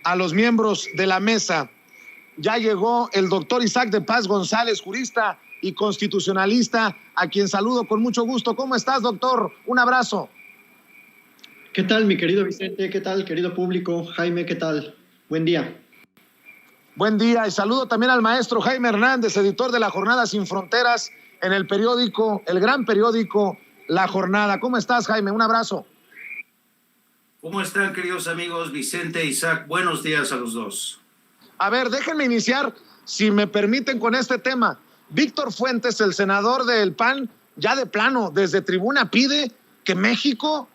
a los miembros de la mesa. Ya llegó el doctor Isaac de Paz González, jurista y constitucionalista, a quien saludo con mucho gusto. ¿Cómo estás, doctor? Un abrazo. ¿Qué tal, mi querido Vicente? ¿Qué tal, querido público? Jaime, ¿qué tal? Buen día. Buen día, y saludo también al maestro Jaime Hernández, editor de La Jornada Sin Fronteras, en el periódico, el gran periódico La Jornada. ¿Cómo estás, Jaime? Un abrazo. ¿Cómo están, queridos amigos? Vicente, Isaac, buenos días a los dos. A ver, déjenme iniciar, si me permiten, con este tema. Víctor Fuentes, el senador del PAN, ya de plano, desde tribuna, pide que México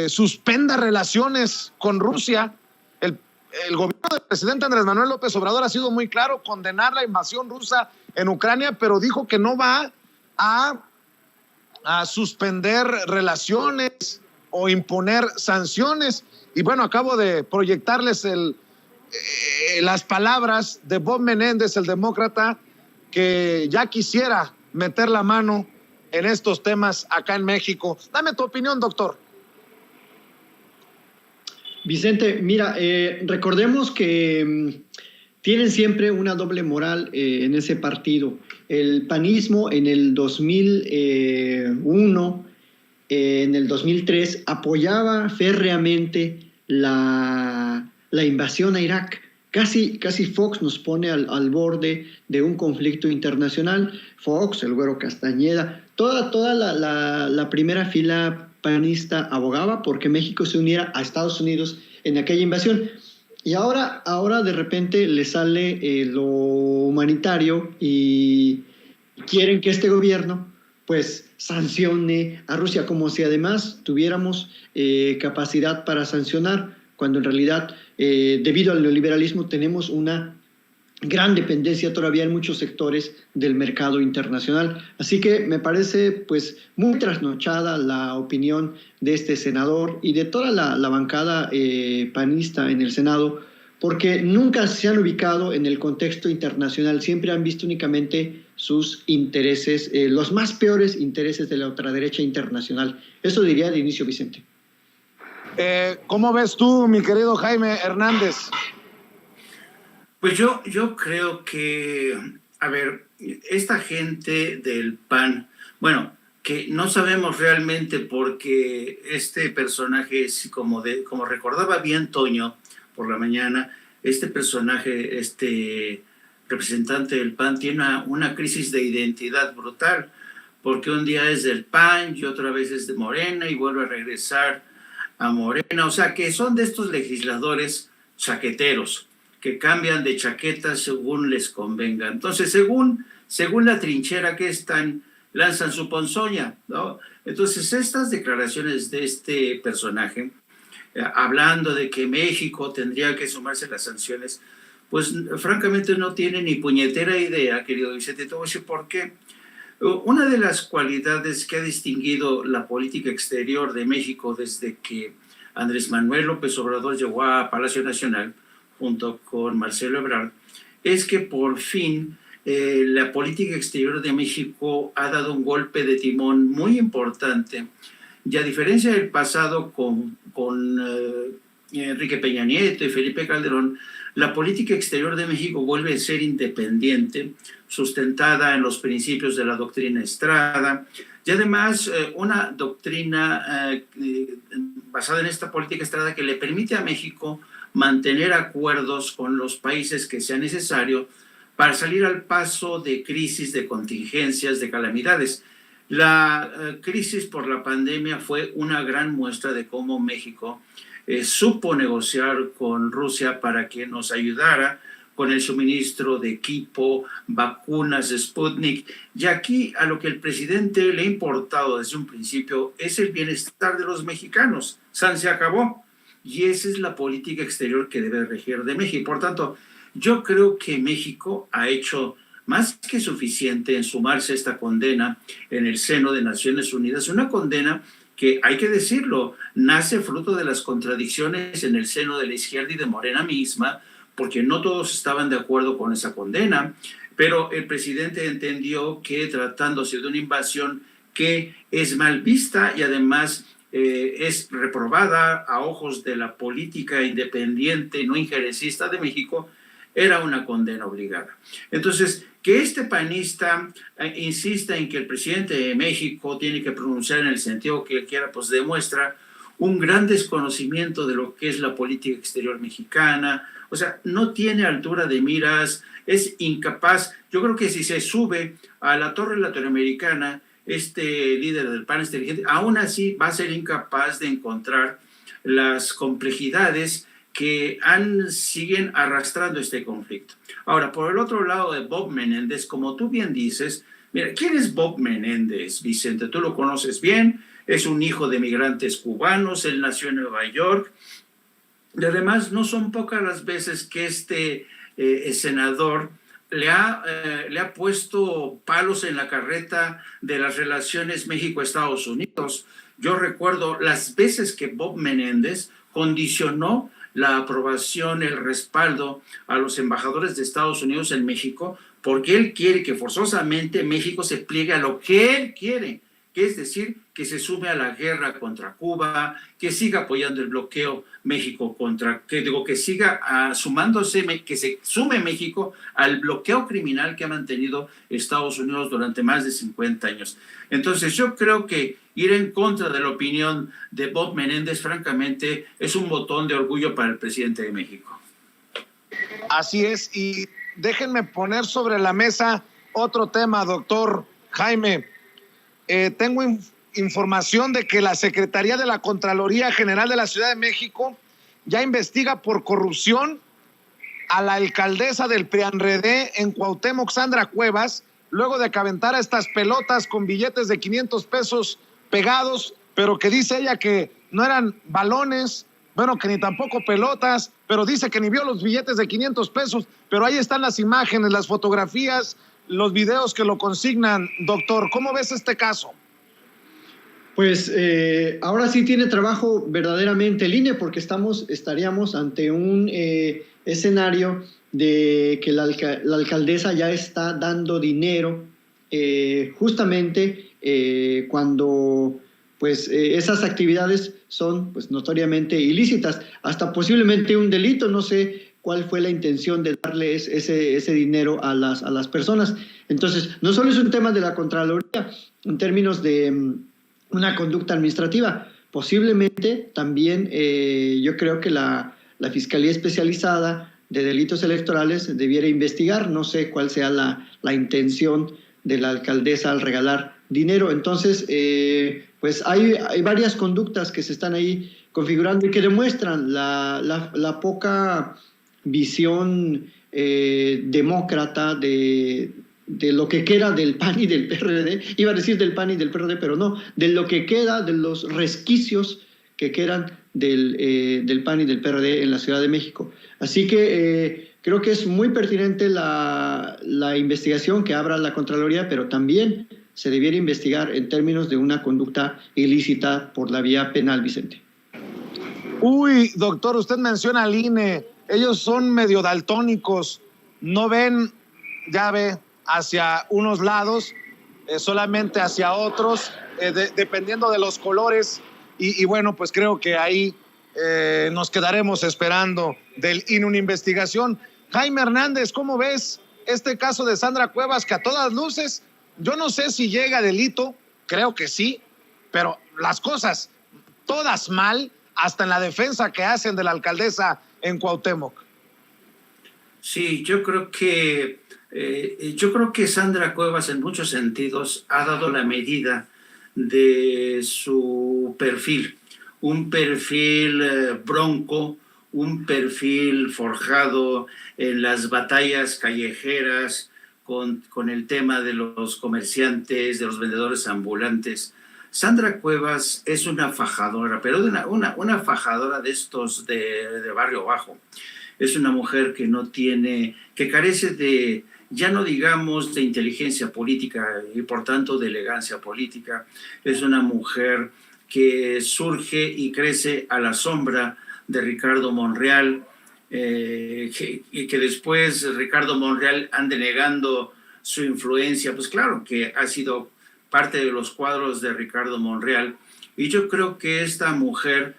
suspenda relaciones con Rusia. El gobierno del presidente Andrés Manuel López Obrador ha sido muy claro, condenar la invasión rusa en Ucrania, pero dijo que no va a suspender relaciones o imponer sanciones. Y bueno, acabo de proyectarles las palabras de Bob Menéndez, el demócrata, que ya quisiera meter la mano en estos temas acá en México. Dame tu opinión, doctor. Vicente, mira, recordemos que tienen siempre una doble moral en ese partido. El panismo en el 2001, en el 2003, apoyaba férreamente la invasión a Irak. Casi Fox nos pone al borde de un conflicto internacional. Fox, el Güero Castañeda, toda la primera fila panista abogaba porque México se uniera a Estados Unidos en aquella invasión. Y ahora de repente le sale lo humanitario y quieren que este gobierno pues sancione a Rusia, como si además tuviéramos capacidad para sancionar, cuando en realidad debido al neoliberalismo tenemos una gran dependencia todavía en muchos sectores del mercado internacional. Así que me parece pues muy trasnochada la opinión de este senador y de toda la bancada panista en el Senado, porque nunca se han ubicado en el contexto internacional, siempre han visto únicamente sus intereses, los más peores intereses de la ultraderecha internacional. Eso diría de inicio, Vicente. ¿Cómo ves tú, mi querido Jaime Hernández? Pues yo creo que, a ver, esta gente del PAN, bueno, que no sabemos realmente porque este personaje es como recordaba bien Toño por la mañana, este personaje, este representante del PAN tiene una crisis de identidad brutal, porque un día es del PAN y otra vez es de Morena y vuelve a regresar a Morena, o sea que son de estos legisladores chaqueteros, que cambian de chaqueta según les convenga. Entonces, según la trinchera que están, lanzan su ponzoña, ¿no? Entonces, estas declaraciones de este personaje, hablando de que México tendría que sumarse a las sanciones, pues francamente no tiene ni puñetera idea, querido Vicente. Te voy a decir por qué. Una de las cualidades que ha distinguido la política exterior de México desde que Andrés Manuel López Obrador llegó a Palacio Nacional, junto con Marcelo Ebrard, es que por fin la política exterior de México ha dado un golpe de timón muy importante, y a diferencia del pasado con Enrique Peña Nieto y Felipe Calderón, la política exterior de México vuelve a ser independiente, sustentada en los principios de la doctrina Estrada, y además una doctrina basada en esta política Estrada que le permite a México mantener acuerdos con los países que sea necesario para salir al paso de crisis, de contingencias, de calamidades. La crisis por la pandemia fue una gran muestra de cómo México supo negociar con Rusia para que nos ayudara con el suministro de equipo, vacunas, Sputnik. Y aquí a lo que el presidente le ha importado desde un principio es el bienestar de los mexicanos. Se acabó. Y esa es la política exterior que debe regir de México. Por tanto, yo creo que México ha hecho más que suficiente en sumarse a esta condena en el seno de Naciones Unidas, una condena que, hay que decirlo, nace fruto de las contradicciones en el seno de la izquierda y de Morena misma, porque no todos estaban de acuerdo con esa condena, pero el presidente entendió que tratándose de una invasión que es mal vista y además es reprobada a ojos de la política independiente, no injerencista de México, era una condena obligada. Entonces, que este panista insista en que el presidente de México tiene que pronunciar en el sentido que él quiera, pues demuestra un gran desconocimiento de lo que es la política exterior mexicana. O sea, no tiene altura de miras, es incapaz. Yo creo que si se sube a la torre latinoamericana, este líder del PAN, este dirigente, aún así va a ser incapaz de encontrar las complejidades que siguen arrastrando este conflicto. Ahora, por el otro lado de Bob Menéndez, como tú bien dices, mira, ¿quién es Bob Menéndez, Vicente? Tú lo conoces bien, es un hijo de migrantes cubanos, él nació en Nueva York, y además no son pocas las veces que este senador le ha puesto palos en la carreta de las relaciones México-Estados Unidos. Yo recuerdo las veces que Bob Menéndez condicionó la aprobación, el respaldo a los embajadores de Estados Unidos en México, porque él quiere que forzosamente México se pliegue a lo que él quiere, que es decir, que se sume a la guerra contra Cuba, que siga apoyando el bloqueo México que siga sumándose, que se sume México al bloqueo criminal que ha mantenido Estados Unidos durante más de 50 años. Entonces yo creo que ir en contra de la opinión de Bob Menéndez, francamente, es un botón de orgullo para el presidente de México. Así es, y déjenme poner sobre la mesa otro tema, doctor Jaime. Tengo información de que la Secretaría de la Contraloría General de la Ciudad de México ya investiga por corrupción a la alcaldesa del PRIANREDE en Cuauhtémoc, Sandra Cuevas, luego de que aventara estas pelotas con billetes de 500 pesos pegados, pero que dice ella que no eran balones, bueno, que ni tampoco pelotas, pero dice que ni vio los billetes de 500 pesos, pero ahí están las imágenes, las fotografías, los videos que lo consignan. Doctor, ¿cómo ves este caso? Pues ahora sí tiene trabajo verdaderamente el INE, porque estaríamos ante un escenario de que la alcaldesa ya está dando dinero justamente cuando pues esas actividades son pues notoriamente ilícitas, hasta posiblemente un delito. No sé cuál fue la intención de darle ese dinero a las personas. Entonces, no solo es un tema de la Contraloría en términos de una conducta administrativa, posiblemente también yo creo que la Fiscalía Especializada de Delitos Electorales debiera investigar. No sé cuál sea la intención de la alcaldesa al regalar dinero. Entonces, pues hay varias conductas que se están ahí configurando y que demuestran la poca visión demócrata de lo que queda del PAN y del PRD. Iba a decir del PAN y del PRD, pero no, de lo que queda, de los resquicios que quedan del PAN y del PRD en la Ciudad de México. Así que creo que es muy pertinente la investigación que abra la Contraloría, pero también se debiera investigar en términos de una conducta ilícita por la vía penal, Vicente. Uy, doctor, usted menciona al INE. Ellos son medio daltónicos, no ven, ya ve, hacia unos lados, solamente hacia otros, dependiendo de los colores. Y bueno, pues creo que ahí nos quedaremos esperando del INE una investigación. Jaime Hernández, ¿cómo ves este caso de Sandra Cuevas, que a todas luces, yo no sé si llega a delito, creo que sí, pero las cosas todas mal, hasta en la defensa que hacen de la alcaldesa en Cuauhtémoc? Sí, yo creo que Sandra Cuevas en muchos sentidos ha dado la medida de su perfil, un perfil bronco, un perfil forjado en las batallas callejeras con el tema de los comerciantes, de los vendedores ambulantes. Sandra Cuevas es una fajadora, pero una fajadora de estos de barrio bajo. Es una mujer que carece de, ya no digamos de inteligencia política y por tanto de elegancia política. Es una mujer que surge y crece a la sombra de Ricardo Monreal, y que después Ricardo Monreal ande negando su influencia. Pues claro que ha sido parte de los cuadros de Ricardo Monreal, Y yo creo que esta mujer,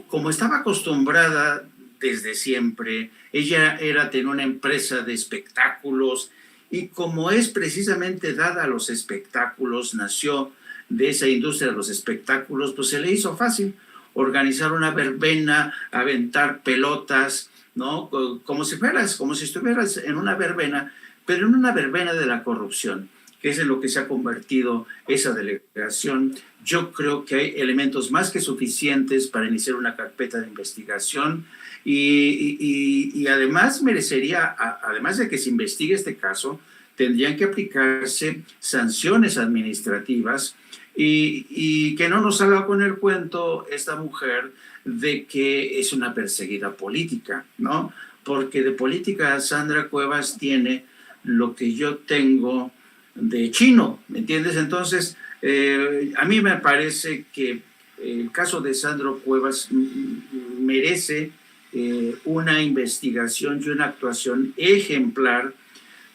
como estaba acostumbrada desde siempre, ella tenía una empresa de espectáculos, y como es precisamente dada a los espectáculos, nació de esa industria de los espectáculos, pues se le hizo fácil organizar una verbena, aventar pelotas, ¿no? Como si estuvieras en una verbena, pero en una verbena de la corrupción, que es en lo que se ha convertido esa delegación. Yo creo que hay elementos más que suficientes para iniciar una carpeta de investigación, y además merecería, además de que se investigue este caso, tendrían que aplicarse sanciones administrativas, y que no nos salga con el cuento esta mujer de que es una perseguida política, ¿no? Porque de política Sandra Cuevas tiene lo que yo tengo de chino, ¿me entiendes? Entonces, a mí me parece que el caso de Sandra Cuevas merece una investigación y una actuación ejemplar,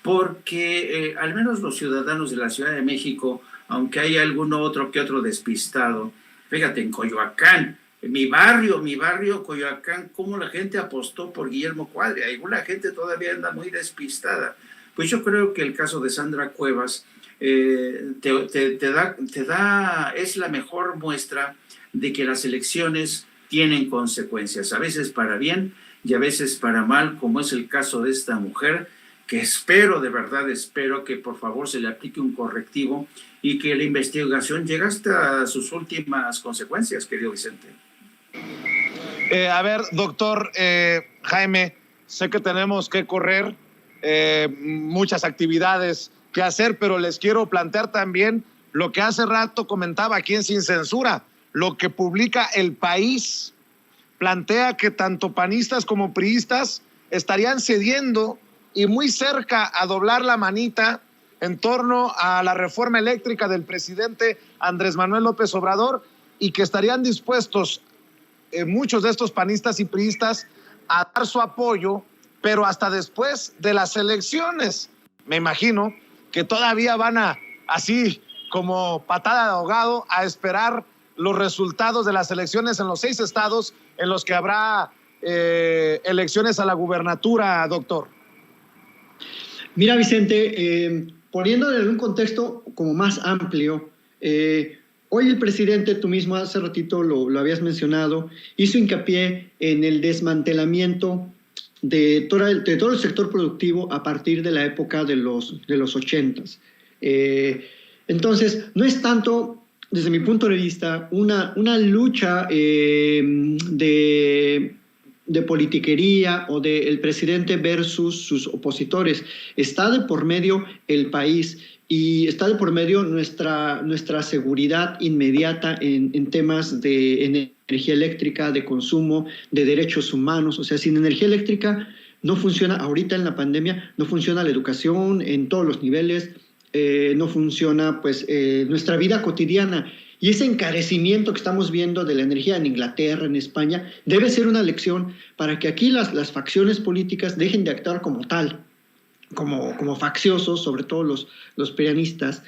porque al menos los ciudadanos de la Ciudad de México, aunque hay alguno otro que otro despistado, fíjate, en Coyoacán, mi barrio, Coyoacán, cómo la gente apostó por Guillermo Cuadri. Alguna gente todavía anda muy despistada. Pues yo creo que el caso de Sandra Cuevas es la mejor muestra de que las elecciones tienen consecuencias, a veces para bien y a veces para mal, como es el caso de esta mujer, que de verdad espero que por favor se le aplique un correctivo y que la investigación llegue hasta sus últimas consecuencias, querido Vicente. A ver, doctor Jaime, sé que tenemos que correr, muchas actividades que hacer, pero les quiero plantear también lo que hace rato comentaba aquí en Sin Censura, lo que publica El País. Plantea que tanto panistas como priistas estarían cediendo y muy cerca a doblar la manita en torno a la reforma eléctrica del presidente Andrés Manuel López Obrador, y que estarían dispuestos muchos de estos panistas y priistas a dar su apoyo, pero hasta después de las elecciones. Me imagino que todavía van así como patada de ahogado, a esperar los resultados de las elecciones en los 6 estados en los que habrá elecciones a la gubernatura, doctor. Mira, Vicente, poniéndolo en un contexto como más amplio, hoy el presidente, tú mismo hace ratito lo habías mencionado, hizo hincapié en el desmantelamiento de todo el sector productivo a partir de la época de los 80s. Entonces, no es tanto, desde mi punto de vista, una lucha de politiquería o del presidente versus sus opositores. Está de por medio el país y está de por medio nuestra seguridad inmediata en temas de energía eléctrica, de consumo, de derechos humanos. O sea, sin energía eléctrica no funciona, ahorita en la pandemia, no funciona la educación en todos los niveles, no funciona pues nuestra vida cotidiana. Y ese encarecimiento que estamos viendo de la energía en Inglaterra, en España, debe ser una lección para que aquí las facciones políticas dejen de actuar como tal, como facciosos, sobre todo los perianistas,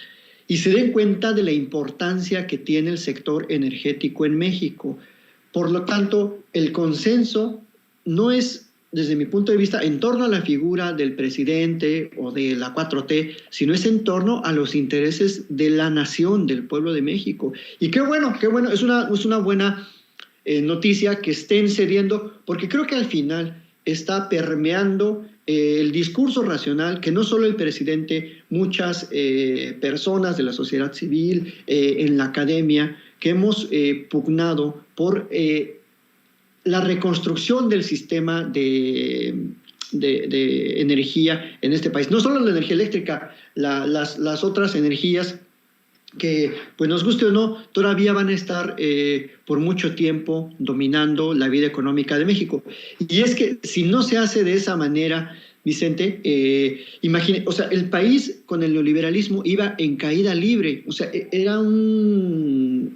y se den cuenta de la importancia que tiene el sector energético en México. Por lo tanto, el consenso no es, desde mi punto de vista, en torno a la figura del presidente o de la 4T, sino es en torno a los intereses de la nación, del pueblo de México. Y qué bueno, es una buena noticia que estén cediendo, porque creo que al final está permeando el discurso racional que no solo el presidente, muchas personas de la sociedad civil, en la academia, que hemos pugnado por la reconstrucción del sistema de energía en este país. No solo la energía eléctrica, las otras energías que, pues nos guste o no, todavía van a estar por mucho tiempo dominando la vida económica de México. Y es que si no se hace de esa manera, Vicente, o sea, el país con el neoliberalismo iba en caída libre. O sea,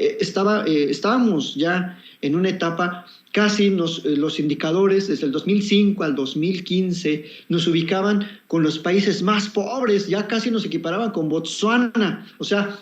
estábamos ya en una etapa, casi los indicadores desde el 2005 al 2015 nos ubicaban con los países más pobres, ya casi nos equiparaban con Botsuana, o sea,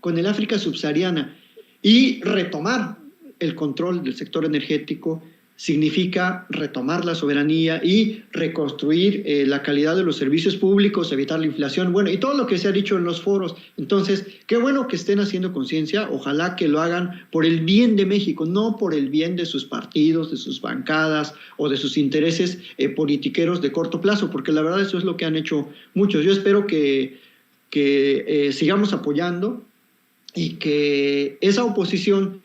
con el África subsahariana. Y retomar el control del sector energético significa retomar la soberanía y reconstruir la calidad de los servicios públicos, evitar la inflación, bueno, y todo lo que se ha dicho en los foros. Entonces, qué bueno que estén haciendo conciencia, ojalá que lo hagan por el bien de México, no por el bien de sus partidos, de sus bancadas o de sus intereses politiqueros de corto plazo, porque la verdad eso es lo que han hecho muchos. Yo espero que sigamos apoyando y que esa oposición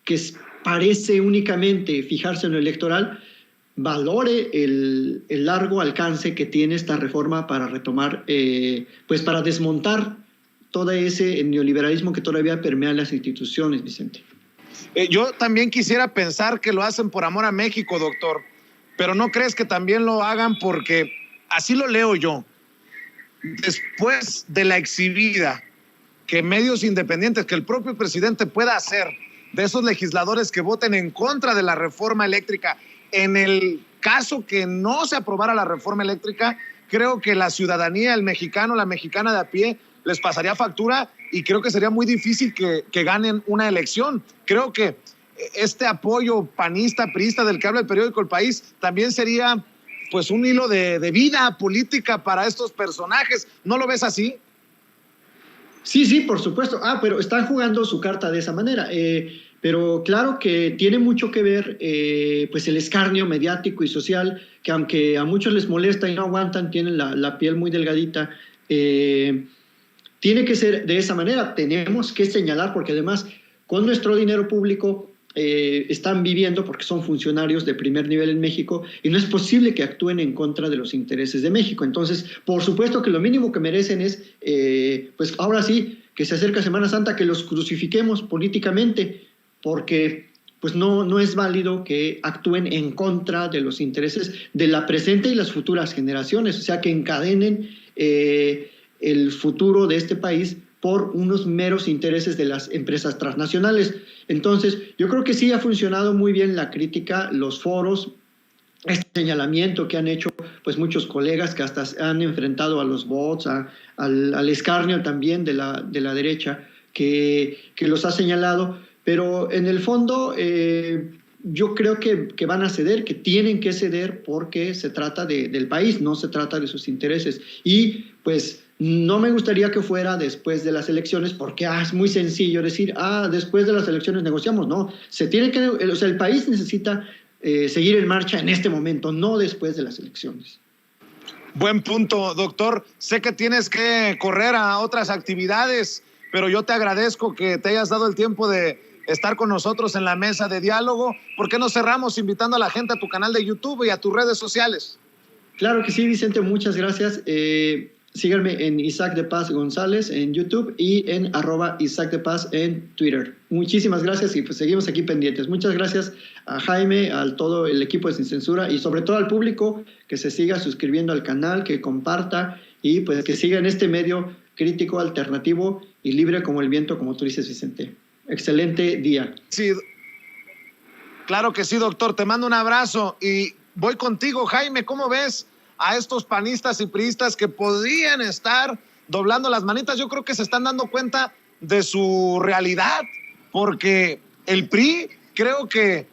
que parece únicamente fijarse en lo electoral, valore el largo alcance que tiene esta reforma para retomar, pues para desmontar todo ese neoliberalismo que todavía permea las instituciones, Vicente. Yo también quisiera pensar que lo hacen por amor a México, doctor, pero ¿no crees que también lo hagan porque, así lo leo yo, después de la exhibida que medios independientes, que el propio presidente pueda hacer de esos legisladores que voten en contra de la reforma eléctrica, en el caso que no se aprobara la reforma eléctrica, creo que la ciudadanía, el mexicano, la mexicana de a pie, les pasaría factura y creo que sería muy difícil que ganen una elección. Creo que este apoyo panista, priista del que habla el periódico El País, también sería pues un hilo de vida política para estos personajes. ¿No lo ves así? Sí, por supuesto. Pero están jugando su carta de esa manera. Pero claro que tiene mucho que ver pues el escarnio mediático y social, que aunque a muchos les molesta y no aguantan, tienen la piel muy delgadita. Tiene que ser de esa manera. Tenemos que señalar, porque además con nuestro dinero público están viviendo, porque son funcionarios de primer nivel en México, y no es posible que actúen en contra de los intereses de México. Entonces, por supuesto que lo mínimo que merecen es, pues ahora sí, que se acerca Semana Santa, que los crucifiquemos políticamente, porque pues no es válido que actúen en contra de los intereses de la presente y las futuras generaciones, o sea, que encadenen el futuro de este país por unos meros intereses de las empresas transnacionales. Entonces, yo creo que sí ha funcionado muy bien la crítica, los foros, este señalamiento que han hecho pues muchos colegas que hasta han enfrentado a los bots, al escarnio también de la derecha que los ha señalado, pero en el fondo yo creo que van a ceder, que tienen que ceder porque se trata del país, no se trata de sus intereses. Y pues no me gustaría que fuera después de las elecciones, porque es muy sencillo decir, después de las elecciones negociamos. No, el país necesita seguir en marcha en este momento, no después de las elecciones. Buen punto, doctor. Sé que tienes que correr a otras actividades, pero yo te agradezco que te hayas dado el tiempo de estar con nosotros en la mesa de diálogo. ¿Por qué no cerramos invitando a la gente a tu canal de YouTube y a tus redes sociales? Claro que sí, Vicente, muchas gracias. Síganme en Isaac de Paz González en YouTube y en @Isaac de Paz en Twitter. Muchísimas gracias y pues seguimos aquí pendientes. Muchas gracias a Jaime, a todo el equipo de Sin Censura y sobre todo al público que se siga suscribiendo al canal, que comparta y pues que siga en este medio crítico, alternativo y libre como el viento, como tú dices, Vicente. Excelente día. Sí, claro que sí, doctor. Te mando un abrazo y voy contigo, Jaime. ¿Cómo ves a estos panistas y priistas que podrían estar doblando las manitas? Yo creo que se están dando cuenta de su realidad, porque el PRI creo que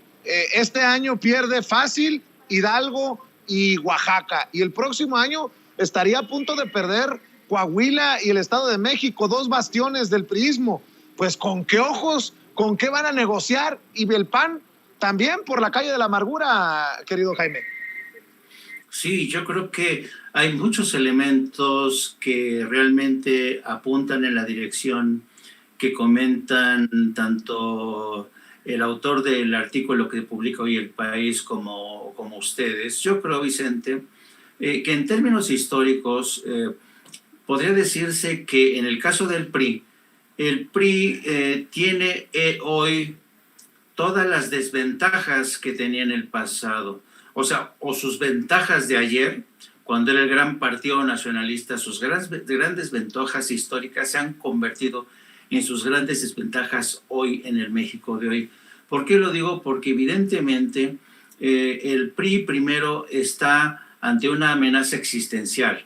este año pierde fácil Hidalgo y Oaxaca, y el próximo año estaría a punto de perder Coahuila y el Estado de México, 2 bastiones del priismo. Pues ¿con qué ojos, con qué van a negociar? Y el PAN también por la calle de la amargura, querido Jaime. Sí, yo creo que hay muchos elementos que realmente apuntan en la dirección que comentan tanto el autor del artículo que publica hoy El País como ustedes. Yo creo, Vicente, que en términos históricos podría decirse que en el caso del PRI, el PRI tiene hoy todas las desventajas que tenía en el pasado. O sea, o sus ventajas de ayer, cuando era el gran partido nacionalista, sus grandes ventajas históricas se han convertido en sus grandes desventajas hoy en el México de hoy. ¿Por qué lo digo? Porque evidentemente el PRI primero está ante una amenaza existencial.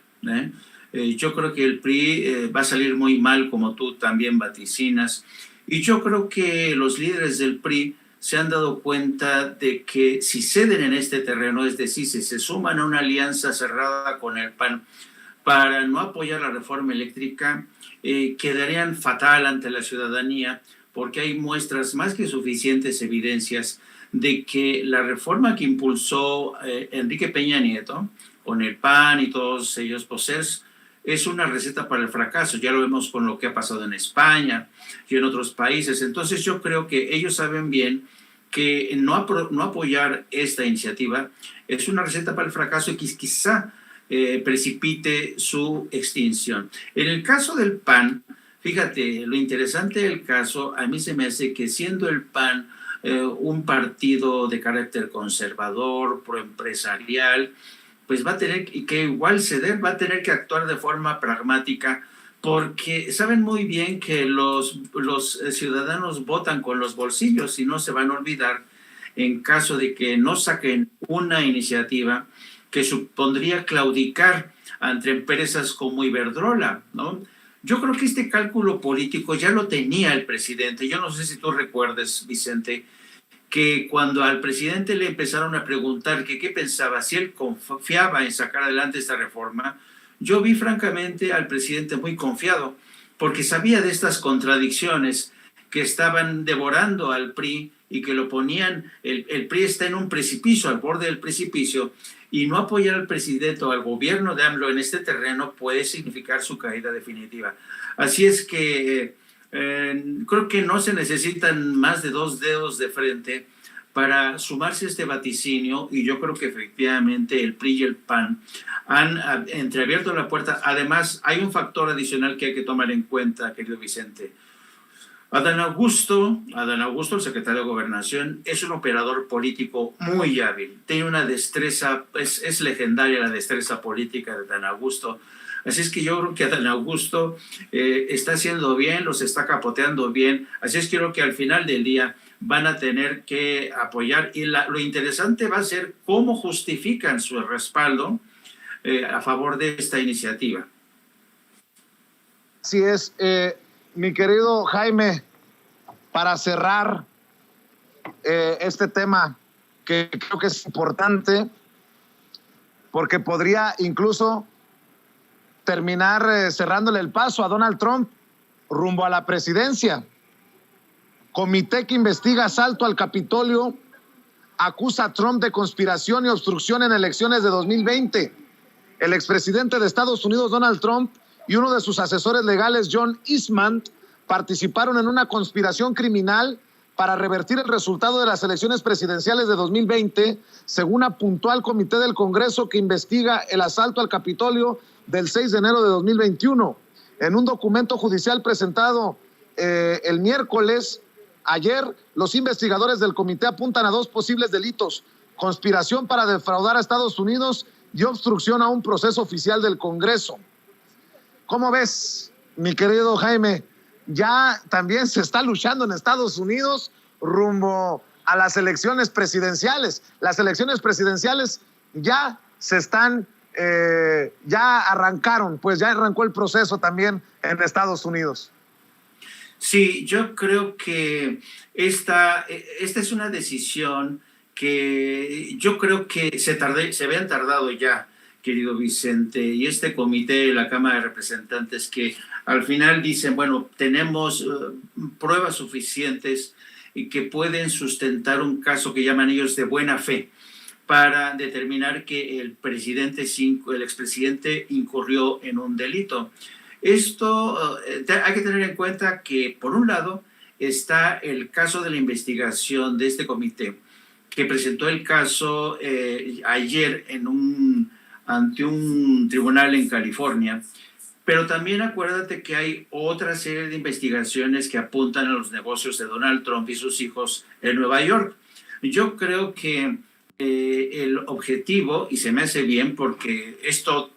Yo creo que el PRI va a salir muy mal, como tú también vaticinas, Y yo creo que los líderes del PRI se han dado cuenta de que si ceden en este terreno, es decir, si se suman a una alianza cerrada con el PAN para no apoyar la reforma eléctrica, quedarían fatal ante la ciudadanía, porque hay muestras más que suficientes, evidencias de que la reforma que impulsó Enrique Peña Nieto, con el PAN y todos ellos, pues es una receta para el fracaso. Ya lo vemos con lo que ha pasado en España y en otros países. Entonces yo creo que ellos saben bien que no apoyar esta iniciativa es una receta para el fracaso y que quizá precipite su extinción. En el caso del PAN, fíjate, lo interesante del caso, a mí se me hace que siendo el PAN un partido de carácter conservador, proempresarial, pues va a tener que igual ceder, va a tener que actuar de forma pragmática, porque saben muy bien que los ciudadanos votan con los bolsillos y no se van a olvidar en caso de que no saquen una iniciativa que supondría claudicar ante empresas como Iberdrola, ¿no? Yo creo que este cálculo político ya lo tenía el presidente. Yo no sé si tú recuerdes, Vicente, que cuando al presidente le empezaron a preguntar que qué pensaba, si él confiaba en sacar adelante esta reforma, yo vi francamente al presidente muy confiado, porque sabía de estas contradicciones que estaban devorando al PRI y que lo ponían, el PRI está en un precipicio, al borde del precipicio, y no apoyar al presidente o al gobierno de AMLO en este terreno puede significar su caída definitiva. Así es que creo que no se necesitan más de 2 dedos de frente para sumarse a este vaticinio, y yo creo que efectivamente el PRI y el PAN han entreabierto la puerta. Además, hay un factor adicional que hay que tomar en cuenta, querido Vicente. Adán Augusto, el secretario de Gobernación, es un operador político muy hábil, tiene una destreza, es legendaria la destreza política de Adán Augusto. Así es que yo creo que Adán Augusto está haciendo bien, los está capoteando bien. Así es que creo que al final del día van a tener que apoyar. Y lo interesante va a ser cómo justifican su respaldo a favor de esta iniciativa. Así es, mi querido Jaime, para cerrar este tema que creo que es importante, porque podría incluso terminar cerrándole el paso a Donald Trump rumbo a la presidencia. Comité que investiga asalto al Capitolio acusa a Trump de conspiración y obstrucción en elecciones de 2020. El expresidente de Estados Unidos, Donald Trump, y uno de sus asesores legales, John Eastman, participaron en una conspiración criminal para revertir el resultado de las elecciones presidenciales de 2020, según apuntó al Comité del Congreso que investiga el asalto al Capitolio del 6 de enero de 2021. En un documento judicial presentado el miércoles, ayer, los investigadores del comité apuntan a 2 posibles delitos: conspiración para defraudar a Estados Unidos y obstrucción a un proceso oficial del Congreso. ¿Cómo ves, mi querido Jaime? Ya también se está luchando en Estados Unidos rumbo a las elecciones presidenciales. Las elecciones presidenciales ya se están, ya arrancaron, pues ya arrancó el proceso también en Estados Unidos. Sí, yo creo que esta es una decisión que yo creo que se habían tardado ya, querido Vicente, y este comité de la Cámara de Representantes que al final dicen, bueno, tenemos pruebas suficientes y que pueden sustentar un caso que llaman ellos de buena fe para determinar que el expresidente incurrió en un delito. Esto hay que tener en cuenta que, por un lado, está el caso de la investigación de este comité, que presentó el caso ayer ante un tribunal en California. Pero también acuérdate que hay otra serie de investigaciones que apuntan a los negocios de Donald Trump y sus hijos en Nueva York. Yo creo que el objetivo, y se me hace bien porque esto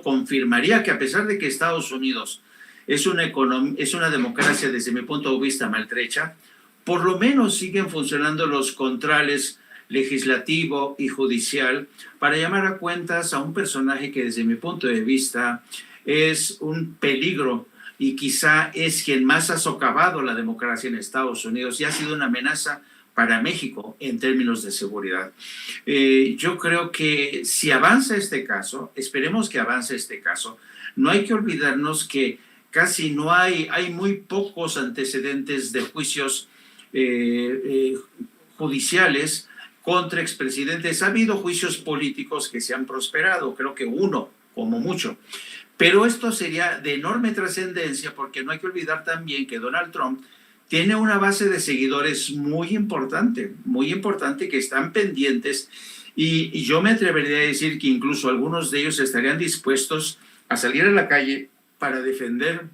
confirmaría que a pesar de que Estados Unidos es una democracia desde mi punto de vista maltrecha, por lo menos siguen funcionando los controles legislativo y judicial para llamar a cuentas a un personaje que desde mi punto de vista es un peligro y quizá es quien más ha socavado la democracia en Estados Unidos y ha sido una amenaza para México en términos de seguridad. Yo creo que si avanza este caso, esperemos que avance este caso, no hay que olvidarnos que casi no hay muy pocos antecedentes de juicios judiciales contra expresidentes. Ha habido juicios políticos que se han prosperado, creo que uno, como mucho. Pero esto sería de enorme trascendencia porque no hay que olvidar también que Donald Trump tiene una base de seguidores muy importante que están pendientes y yo me atrevería a decir que incluso algunos de ellos estarían dispuestos a salir a la calle para defender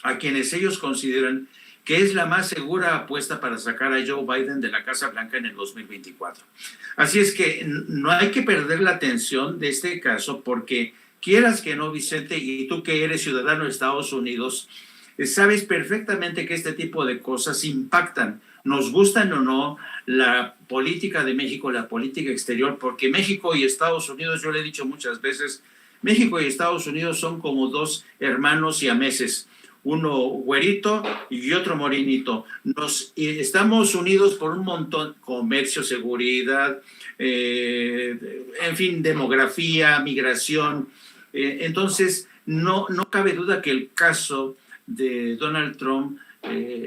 a quienes ellos consideran que es la más segura apuesta para sacar a Joe Biden de la Casa Blanca en el 2024. Así es que no hay que perder la atención de este caso porque quieras que no, Vicente, y tú que eres ciudadano de Estados Unidos, sabes perfectamente que este tipo de cosas impactan, nos gustan o no, la política de México, la política exterior, porque México y Estados Unidos, yo le he dicho muchas veces, México y Estados Unidos son como dos hermanos siameses, uno güerito y otro morenito. Estamos unidos por un montón, comercio, seguridad, en fin, demografía, migración. Entonces, no cabe duda que el caso de Donald Trump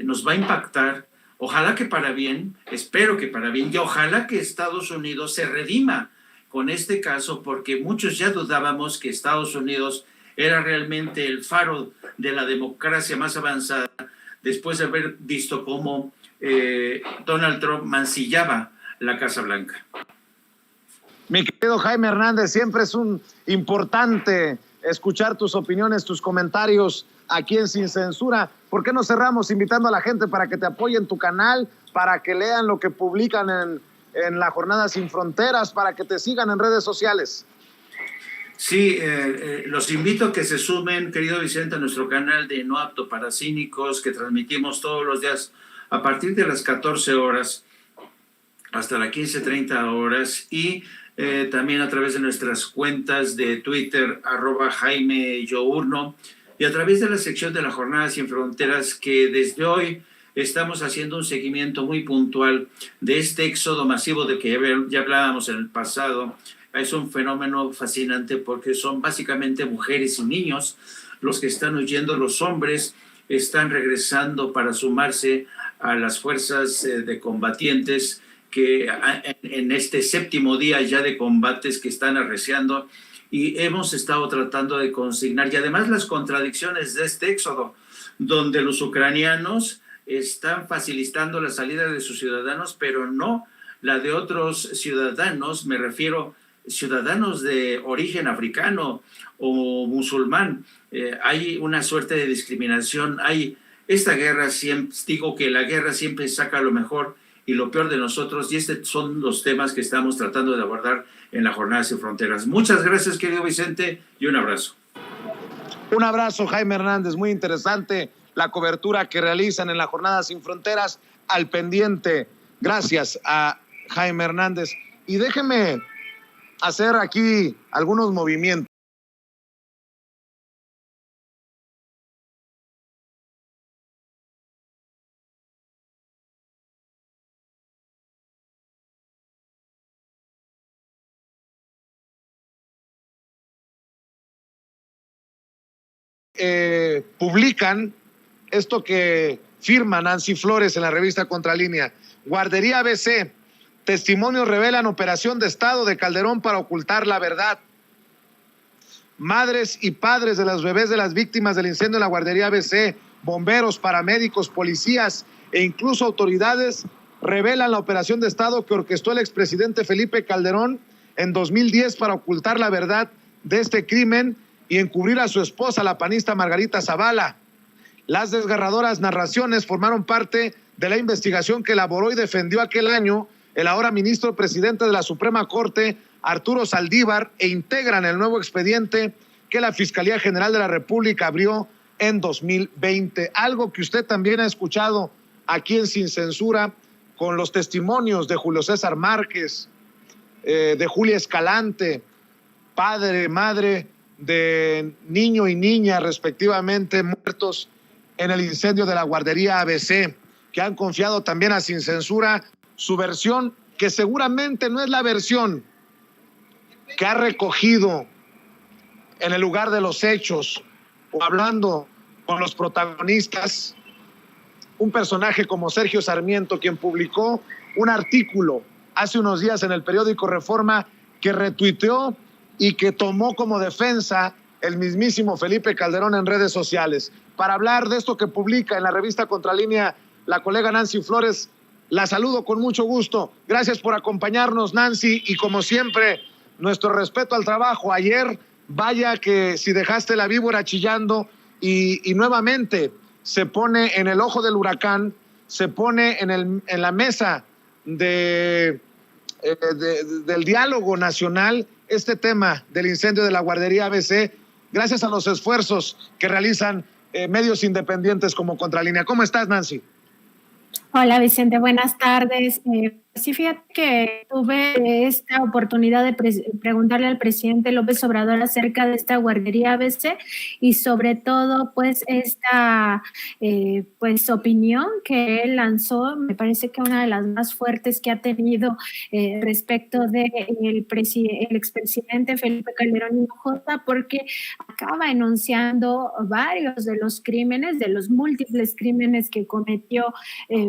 nos va a impactar, ojalá que para bien, espero que para bien, y ojalá que Estados Unidos se redima con este caso, porque muchos ya dudábamos que Estados Unidos era realmente el faro de la democracia más avanzada, después de haber visto cómo Donald Trump mancillaba la Casa Blanca. Mi querido Jaime Hernández, siempre es un importante escuchar tus opiniones, tus comentarios aquí en Sin Censura. ¿Por qué no cerramos invitando a la gente para que te apoye en tu canal, para que lean lo que publican en la Jornada Sin Fronteras, para que te sigan en redes sociales? Sí, los invito a que se sumen, querido Vicente, a nuestro canal de No Apto para Cínicos, que transmitimos todos los días a partir de las 14 horas hasta las 15:30 horas y también a través de nuestras cuentas de Twitter, @JaimeYourno, y a través de la sección de la Jornada Sin Fronteras, que desde hoy estamos haciendo un seguimiento muy puntual de este éxodo masivo de que ya hablábamos en el pasado. Es un fenómeno fascinante porque son básicamente mujeres y niños los que están huyendo. Los hombres están regresando para sumarse a las fuerzas de combatientes que en este 7º día ya de combates que están arreciando, y hemos estado tratando de consignar, y además las contradicciones de este éxodo, donde los ucranianos están facilitando la salida de sus ciudadanos, pero no la de otros ciudadanos, me refiero ciudadanos de origen africano o musulmán. Hay una suerte de discriminación, esta guerra siempre, digo que la guerra siempre saca lo mejor y lo peor de nosotros, y estos son los temas que estamos tratando de abordar en la Jornada Sin Fronteras. Muchas gracias, querido Vicente, y un abrazo. Un abrazo, Jaime Hernández, muy interesante la cobertura que realizan en la Jornada Sin Fronteras, al pendiente. Gracias a Jaime Hernández. Y déjeme hacer aquí algunos movimientos. Publican esto que firma Nancy Flores en la revista Contralínea. Guardería ABC, testimonios revelan operación de Estado de Calderón para ocultar la verdad. Madres y padres de los bebés de las víctimas del incendio en la guardería ABC, bomberos, paramédicos, policías e incluso autoridades revelan la operación de Estado que orquestó el expresidente Felipe Calderón en 2010 para ocultar la verdad de este crimen y encubrir a su esposa, la panista Margarita Zavala. Las desgarradoras narraciones formaron parte de la investigación que elaboró y defendió aquel año el ahora ministro presidente de la Suprema Corte, Arturo Saldívar, e integran el nuevo expediente que la Fiscalía General de la República abrió en 2020. Algo que usted también ha escuchado aquí en Sin Censura, con los testimonios de Julio César Márquez, de Julia Escalante, padre, madre de niño y niña, respectivamente, muertos en el incendio de la guardería ABC, que han confiado también a Sin Censura su versión, que seguramente no es la versión que ha recogido en el lugar de los hechos o hablando con los protagonistas, un personaje como Sergio Sarmiento, quien publicó un artículo hace unos días en el periódico Reforma que retuiteó y que tomó como defensa el mismísimo Felipe Calderón en redes sociales. Para hablar de esto que publica en la revista Contralínea la colega Nancy Flores, la saludo con mucho gusto. Gracias por acompañarnos, Nancy, y como siempre, nuestro respeto al trabajo. Ayer, vaya que si dejaste la víbora chillando y nuevamente se pone en el ojo del huracán, se pone en la mesa del diálogo nacional este tema del incendio de la guardería ABC, gracias a los esfuerzos que realizan medios independientes como Contralínea. ¿Cómo estás, Nancy? Hola Vicente, buenas tardes. Sí, fíjate que tuve esta oportunidad de preguntarle al presidente López Obrador acerca de esta guardería ABC y sobre todo pues esta pues opinión que él lanzó, me parece que una de las más fuertes que ha tenido respecto de el expresidente Felipe Calderón Hinojosa, porque acaba enunciando varios de los crímenes, de los múltiples crímenes que cometió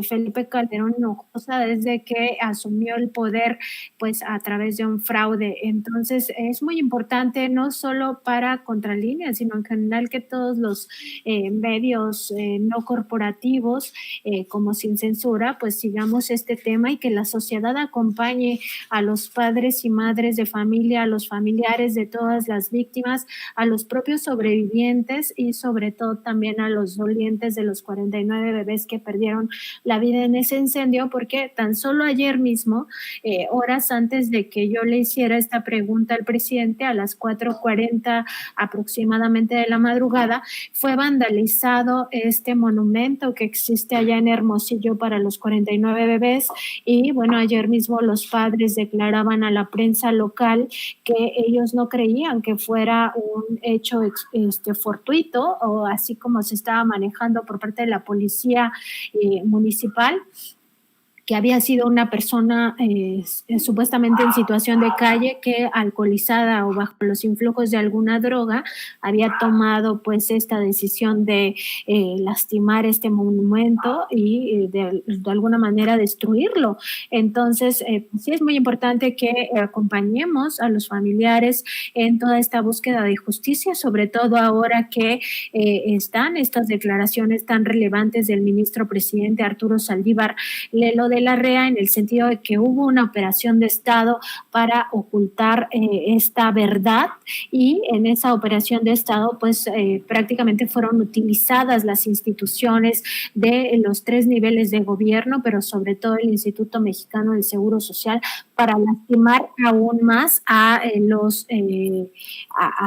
Felipe Calderón Hinojosa desde que asumió el poder pues a través de un fraude. Entonces es muy importante no solo para Contralínea, sino en general que todos los medios no corporativos como Sin Censura pues sigamos este tema y que la sociedad acompañe a los padres y madres de familia, a los familiares de todas las víctimas, a los propios sobrevivientes y sobre todo también a los dolientes de los 49 bebés que perdieron la vida en ese incendio, porque tan solo ayer mismo, horas antes de que yo le hiciera esta pregunta al presidente, a las 4:40 aproximadamente de la madrugada, fue vandalizado este monumento que existe allá en Hermosillo para los 49 bebés y bueno, ayer mismo los padres declaraban a la prensa local que ellos no creían que fuera un hecho fortuito o así como se estaba manejando por parte de la policía municipal, que había sido una persona supuestamente en situación de calle que alcoholizada o bajo los influjos de alguna droga había tomado pues esta decisión de lastimar este monumento y de alguna manera destruirlo. Entonces sí es muy importante que acompañemos a los familiares en toda esta búsqueda de justicia, sobre todo ahora que están estas declaraciones tan relevantes del ministro presidente Arturo Saldívar Lelo de la REA, en el sentido de que hubo una operación de Estado para ocultar esta verdad y en esa operación de Estado pues prácticamente fueron utilizadas las instituciones de los 3 niveles de gobierno, pero sobre todo el Instituto Mexicano del Seguro Social para lastimar aún más a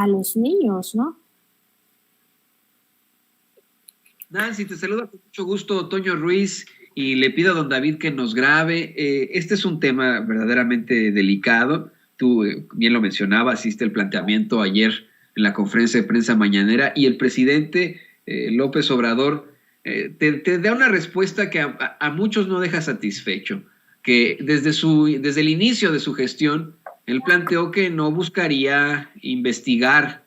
los niños, ¿no? Nancy, te saluda con mucho gusto Toño Ruiz y le pido a don David que nos grabe. Este es un tema verdaderamente delicado. Tú bien lo mencionabas, hiciste el planteamiento ayer en la conferencia de prensa mañanera y el presidente López Obrador te da una respuesta que a muchos no deja satisfecho, que desde el inicio de su gestión él planteó que no buscaría investigar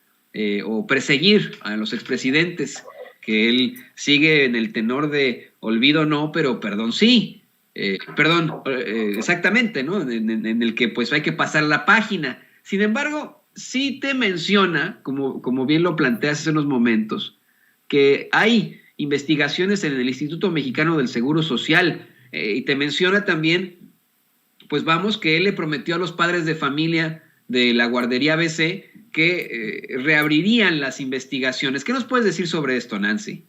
o perseguir a los expresidentes, que él sigue en el tenor de olvido no, pero perdón sí. Exactamente, ¿no? En el que pues hay que pasar la página. Sin embargo, sí te menciona, como bien lo planteas hace unos momentos, que hay investigaciones en el Instituto Mexicano del Seguro Social, y te menciona también, pues vamos, que él le prometió a los padres de familia de la guardería ABC que reabrirían las investigaciones. ¿Qué nos puedes decir sobre esto, Nancy?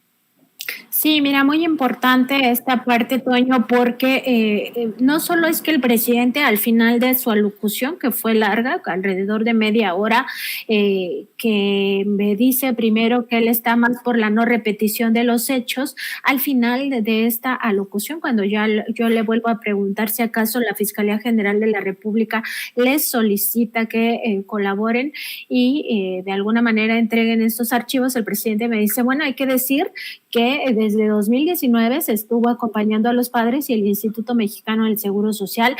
Sí, mira, muy importante esta parte, Toño, porque no solo es que el presidente al final de su alocución, que fue larga, alrededor de media hora, que me dice primero que él está más por la no repetición de los hechos, al final de esta alocución, cuando ya yo le vuelvo a preguntar si acaso la Fiscalía General de la República les solicita que colaboren y de alguna manera entreguen estos archivos, el presidente me dice, bueno, hay que decir que desde 2019 se estuvo acompañando a los padres y el Instituto Mexicano del Seguro Social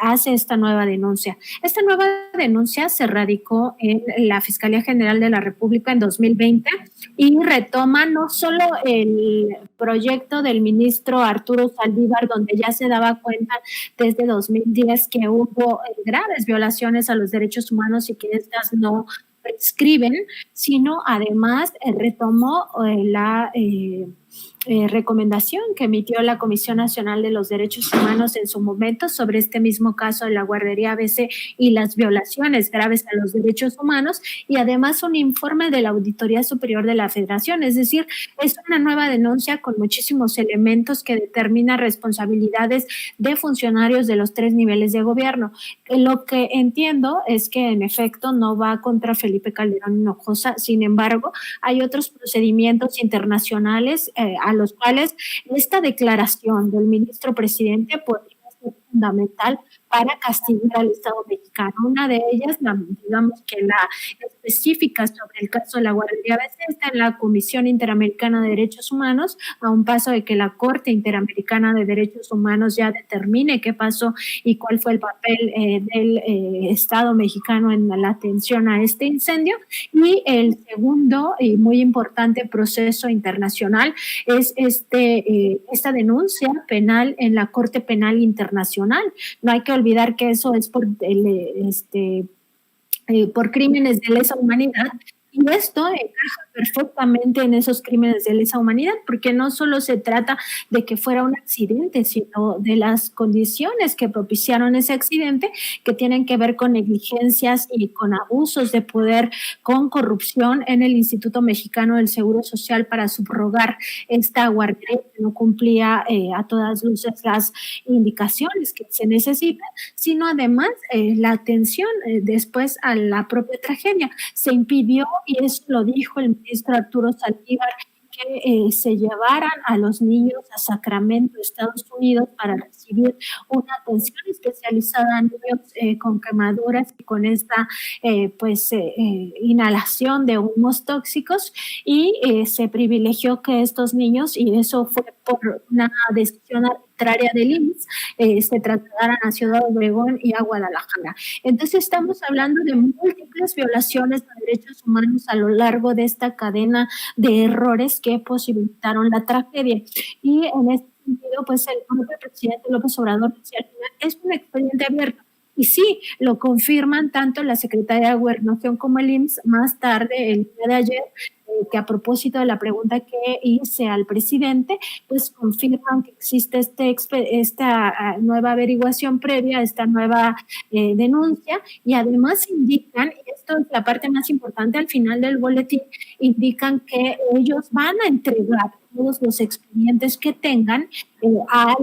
hace esta nueva denuncia. Esta nueva denuncia se radicó en la Fiscalía General de la República en 2020 y retoma no solo el proyecto del ministro Arturo Saldívar, donde ya se daba cuenta desde 2010 que hubo graves violaciones a los derechos humanos y que estas no prescriben, sino además retomó la recomendación que emitió la Comisión Nacional de los Derechos Humanos en su momento sobre este mismo caso de la guardería ABC y las violaciones graves a los derechos humanos, y además un informe de la Auditoría Superior de la Federación. Es decir, es una nueva denuncia con muchísimos elementos que determina responsabilidades de funcionarios de los 3 niveles de gobierno. Lo que entiendo es que en efecto no va contra Felipe Calderón Hinojosa, sin embargo, hay otros procedimientos internacionales a los cuales esta declaración del ministro presidente podría ser fundamental para castigar al Estado mexicano. Una de ellas, digamos que la específica sobre el caso de la guardería ABC, está en la Comisión Interamericana de Derechos Humanos, a un paso de que la Corte Interamericana de Derechos Humanos ya determine qué pasó y cuál fue el papel del Estado mexicano en la atención a este incendio. Y el segundo y muy importante proceso internacional es esta denuncia penal en la Corte Penal Internacional. No hay que olvidar que eso es por crímenes de lesa humanidad, y esto encaja perfectamente en esos crímenes de lesa humanidad, porque no solo se trata de que fuera un accidente, sino de las condiciones que propiciaron ese accidente, que tienen que ver con negligencias y con abusos de poder, con corrupción en el Instituto Mexicano del Seguro Social para subrogar esta guardería que no cumplía a todas luces las indicaciones que se necesitan, sino además la atención después a la propia tragedia. Se impidió, y eso lo dijo el ministro Arturo Saldívar, que se llevaran a los niños a Sacramento, Estados Unidos, para recibir una atención especializada a niños con quemaduras y con esta inhalación de humos tóxicos, y se privilegió que estos niños, y eso fue por una decisión arbitraria del IMSS, se trasladaran a Ciudad Obregón y a Guadalajara. Entonces estamos hablando de múltiples violaciones de derechos humanos a lo largo de esta cadena de errores que posibilitaron la tragedia. Y en este sentido, pues el propio presidente López Obrador decía, es un expediente abierto. Y sí, lo confirman tanto la Secretaría de Gobernación como el IMSS más tarde, el día de ayer, que a propósito de la pregunta que hice al presidente, pues confirman que existe esta nueva averiguación previa, esta nueva denuncia, y además indican, y esto es la parte más importante al final del boletín, indican que ellos van a entregar todos los expedientes que tengan a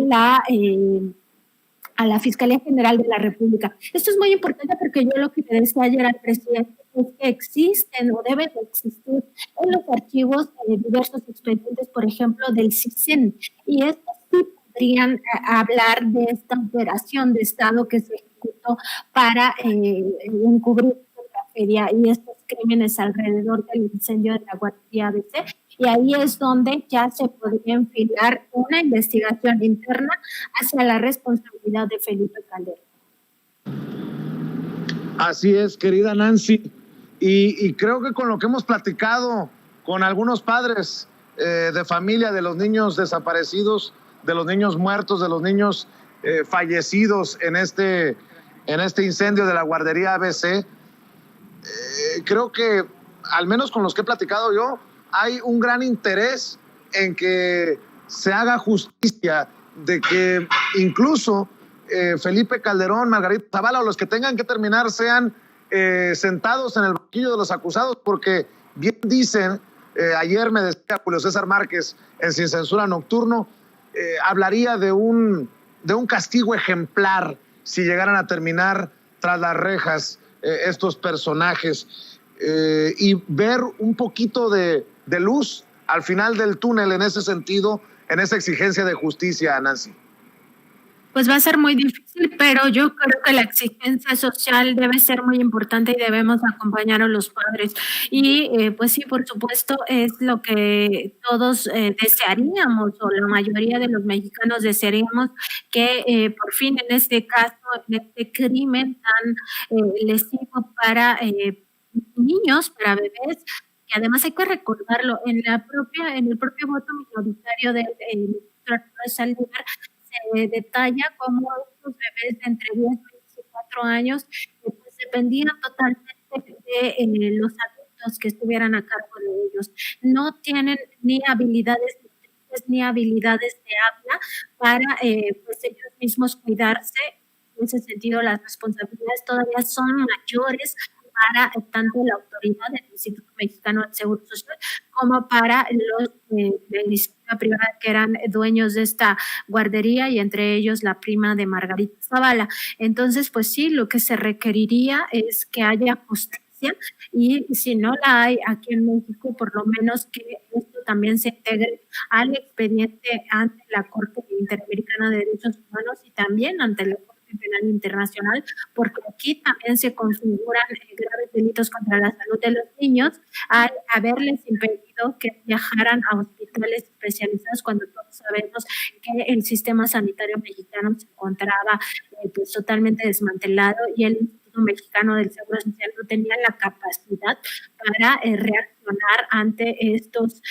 la Fiscalía General de la República. Esto es muy importante porque yo lo que le decía ayer al presidente es que existen o deben de existir en los archivos diversos expedientes, por ejemplo, del CISEN, y estos sí podrían hablar de esta operación de Estado que se ejecutó para encubrir esta tragedia y estos crímenes alrededor del incendio de la guardería ABC. Y ahí es donde ya se podría enfilar una investigación interna hacia la responsabilidad de Felipe Calderón. Así es, querida Nancy. Y creo que con lo que hemos platicado con algunos padres de familia de los niños desaparecidos, de los niños muertos, de los niños fallecidos en este incendio de la guardería ABC, creo que, al menos con los que he platicado yo, hay un gran interés en que se haga justicia, de que incluso Felipe Calderón, Margarita Zavala o los que tengan que terminar sean sentados en el banquillo de los acusados, porque bien dicen Ayer me decía Julio César Márquez en Sin Censura Nocturno, hablaría de un castigo ejemplar si llegaran a terminar tras las rejas estos personajes, y ver un poquito de luz al final del túnel en ese sentido, en esa exigencia de justicia, Nancy. Pues va a ser muy difícil, pero yo creo que la exigencia social debe ser muy importante y debemos acompañar a los padres. Y pues sí, por supuesto, es lo que todos desearíamos, o la mayoría de los mexicanos desearíamos, que por fin en este caso, en este crimen tan lesivo para niños, para bebés, que además hay que recordarlo, en el propio voto minoritario del ministro Arturo Saldívar, se detalla cómo estos bebés de entre 10 y 24 años pues dependían totalmente de los adultos que estuvieran a cargo de ellos. No tienen ni habilidades ni habilidades de habla para pues ellos mismos cuidarse. En ese sentido, las responsabilidades todavía son mayores para tanto la autoridad del Instituto Mexicano del Seguro Social como para los de la iniciativa privada que eran dueños de esta guardería, y entre ellos la prima de Margarita Zavala. Entonces, pues sí, lo que se requeriría es que haya justicia, y si no la hay aquí en México, por lo menos que esto también se integre al expediente ante la Corte Interamericana de Derechos Humanos y también ante la Penal Internacional, porque aquí también se configuran graves delitos contra la salud de los niños al haberles impedido que viajaran a hospitales especializados, cuando todos sabemos que el sistema sanitario mexicano se encontraba pues totalmente desmantelado, y el Instituto Mexicano del Seguro Social no tenía la capacidad para reaccionar ante estos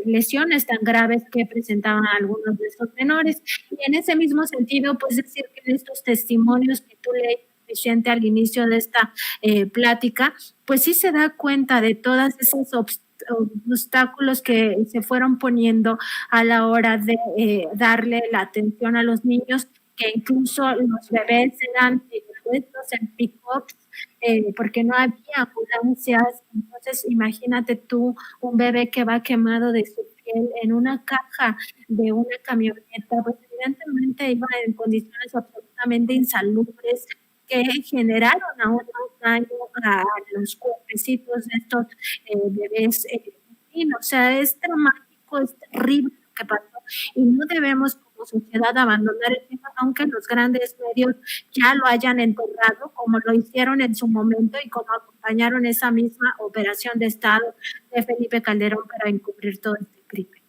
lesiones tan graves que presentaban algunos de estos menores. Y en ese mismo sentido, pues decir que en estos testimonios que tú leíste, Vicente, al inicio de esta plática, pues sí se da cuenta de todas esas obstáculos que se fueron poniendo a la hora de darle la atención a los niños, que incluso los bebés eran puestos en pick-ups porque no había ambulancias. Entonces imagínate tú un bebé que va quemado de su piel en una caja de una camioneta, pues evidentemente iba en condiciones absolutamente insalubres que generaron aún más daño a los cuerpecitos de estos bebés. O sea, es dramático, es terrible lo que pasó, y no debemos como sociedad abandonar el tema, aunque los grandes medios ya lo hayan enterrado, como lo hicieron en su momento y como acompañaron esa misma operación de Estado de Felipe Calderón para encubrir todo este crimen.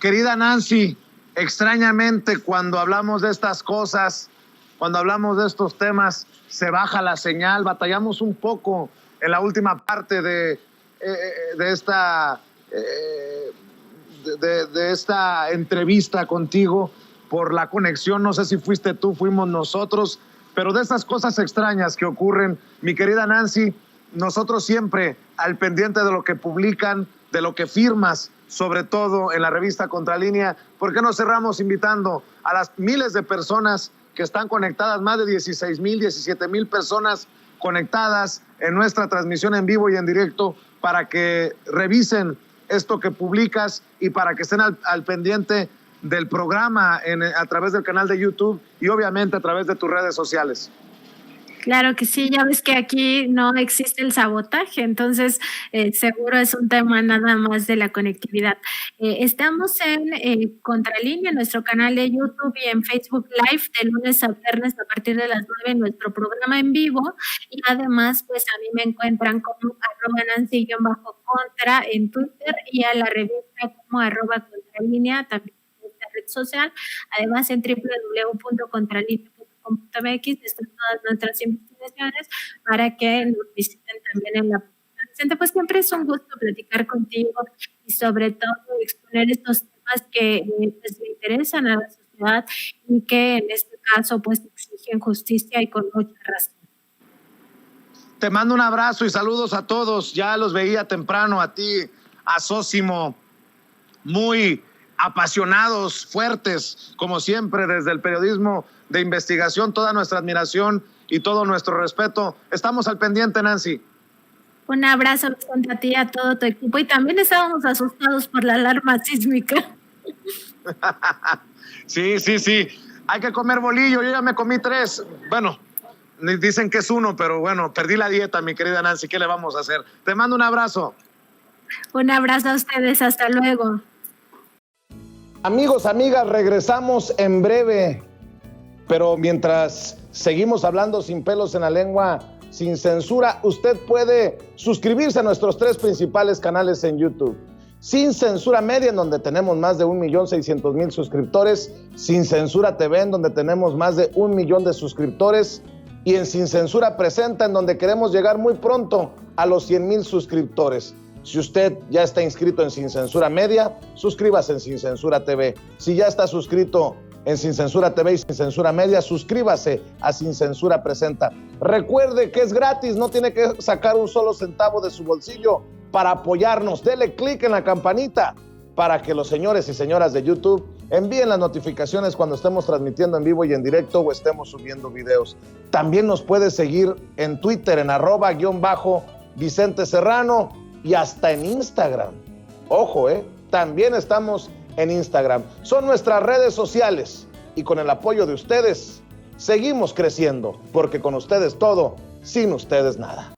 Querida Nancy, extrañamente cuando hablamos de estas cosas, cuando hablamos de estos temas, se baja la señal. Batallamos un poco en la última parte de esta entrevista contigo por la conexión. No sé si fuiste tú, fuimos nosotros, pero de estas cosas extrañas que ocurren, mi querida Nancy, nosotros siempre al pendiente de lo que publican, de lo que firmas, sobre todo en la revista Contralínea. ¿Por qué no cerramos invitando a las miles de personas que están conectadas, más de 16,000, 17,000 personas conectadas en nuestra transmisión en vivo y en directo, para que revisen esto que publicas y para que estén al pendiente del programa a través del canal de YouTube y obviamente a través de tus redes sociales? Claro que sí, ya ves que aquí no existe el sabotaje, entonces seguro es un tema nada más de la conectividad. Estamos en Contralínea, en nuestro canal de YouTube y en Facebook Live de lunes a viernes a partir de las 9 en nuestro programa en vivo, y además pues a mí me encuentran como @Nancy_Contra en Twitter, y a la revista como @Contralínea también en esta red social, además en www.contralinea.mx están todas nuestras investigaciones para que nos visiten también en la presente. Pues siempre es un gusto platicar contigo y sobre todo exponer estos temas que pues, le interesan a la sociedad y que en este caso pues exigen justicia y con mucha razón. Te mando un abrazo y saludos a todos. Ya los veía temprano a ti, a Sósimo, muy apasionados, fuertes, como siempre, desde el periodismo de investigación. Toda nuestra admiración y todo nuestro respeto. Estamos al pendiente, Nancy. Un abrazo a ti y a todo tu equipo. Y también estábamos asustados por la alarma sísmica. Sí. Hay que comer bolillo. Yo ya me comí 3. Bueno, dicen que es 1, pero bueno, perdí la dieta, mi querida Nancy. ¿Qué le vamos a hacer? Te mando un abrazo. Un abrazo a ustedes. Hasta luego. Amigos, amigas, regresamos en breve. Pero mientras seguimos hablando sin pelos en la lengua, sin censura, usted puede suscribirse a nuestros 3 principales canales en YouTube. Sin Censura Media, en donde tenemos más de 1,600,000 suscriptores. Sin Censura TV, en donde tenemos más de 1 millón de suscriptores. Y en Sin Censura Presenta, en donde queremos llegar muy pronto a los 100,000 suscriptores. Si usted ya está inscrito en Sin Censura Media, suscríbase en Sin Censura TV. Si ya está suscrito en Sin Censura TV y Sin Censura Media, suscríbase a Sin Censura Presenta. Recuerde que es gratis, no tiene que sacar un solo centavo de su bolsillo para apoyarnos. Dele clic en la campanita para que los señores y señoras de YouTube envíen las notificaciones cuando estemos transmitiendo en vivo y en directo o estemos subiendo videos. También nos puede seguir en Twitter en @_Vicente Serrano y hasta en Instagram. Ojo, también estamos en Instagram. Son nuestras redes sociales y con el apoyo de ustedes seguimos creciendo, porque con ustedes todo, sin ustedes nada.